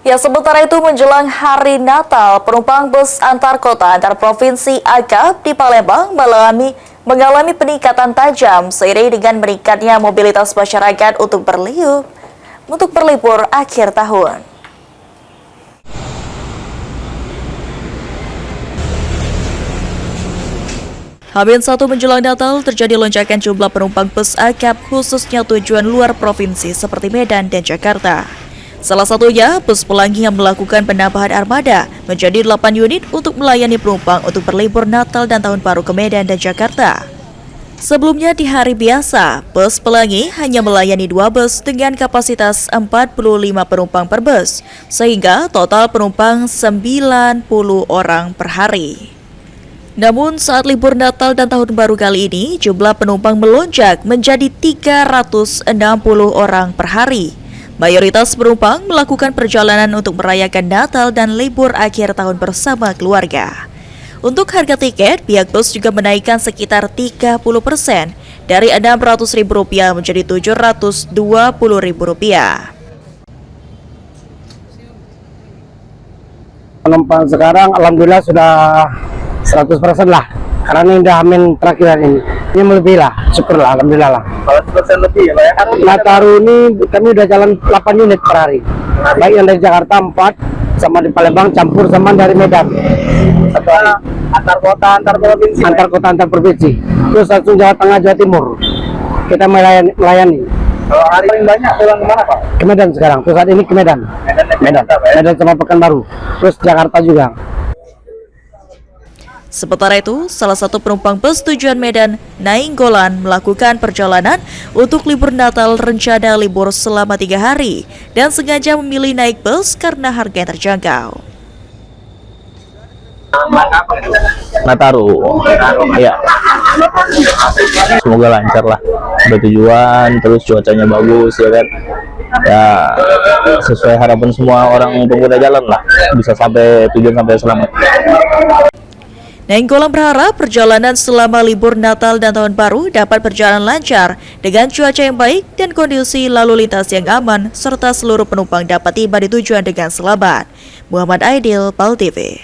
Ya, sementara itu menjelang hari Natal, penumpang bus antar kota antar provinsi akap di Palembang mengalami peningkatan tajam seiring dengan meningkatnya mobilitas masyarakat untuk berlibur akhir tahun. H-1 menjelang Natal terjadi lonjakan jumlah penumpang bus akap khususnya tujuan luar provinsi seperti Medan dan Jakarta. Salah satunya, bus Pelangi yang melakukan penambahan armada menjadi 8 unit untuk melayani penumpang untuk berlibur Natal dan Tahun Baru ke Medan dan Jakarta. Sebelumnya di hari biasa, bus Pelangi hanya melayani 2 bus dengan kapasitas 45 penumpang per bus, sehingga total penumpang 90 orang per hari. Namun saat libur Natal dan Tahun Baru kali ini, jumlah penumpang melonjak menjadi 360 orang per hari. Mayoritas penumpang melakukan perjalanan untuk merayakan Natal dan libur akhir tahun bersama keluarga. Untuk harga tiket, pihak bus juga menaikkan sekitar 30% dari Rp600.000 menjadi Rp720.000. Penumpang sekarang alhamdulillah sudah 100% lah, karena ini udah amin terakhir hari ini. Ini lebih lah, syukurlah, alhamdulillah lah. 100% lebih ya Pak ya? Nataru ini kami udah jalan 8 unit per hari. Baik yang dari Jakarta 4, sama di Palembang campur sama dari Medan. Setelah antar kota, antar provinsi. Antar kota, antar provinsi. Terus langsung Jawa Tengah, Jawa Timur. Kita melayani. Kalau hari paling banyak pulang kemana Pak? Ke Medan sekarang, terus saat ini ke Medan. Medan sama Pekanbaru. Terus Jakarta juga. Sementara itu, salah satu penumpang bus tujuan Medan, Nainggolan, melakukan perjalanan untuk libur Natal rencana libur selama 3 hari dan sengaja memilih naik bus karena harga yang terjangkau. Nataru, ya. Semoga lancar lah. Ada tujuan, terus cuacanya bagus ya kan. Ya sesuai harapan semua orang pengguna jalan lah, bisa sampai tujuan sampai selamat. Nainggolan berharap perjalanan selama libur Natal dan Tahun Baru dapat berjalan lancar dengan cuaca yang baik dan kondisi lalu lintas yang aman serta seluruh penumpang dapat tiba di tujuan dengan selamat. Muhammad Aidil, PAL TV.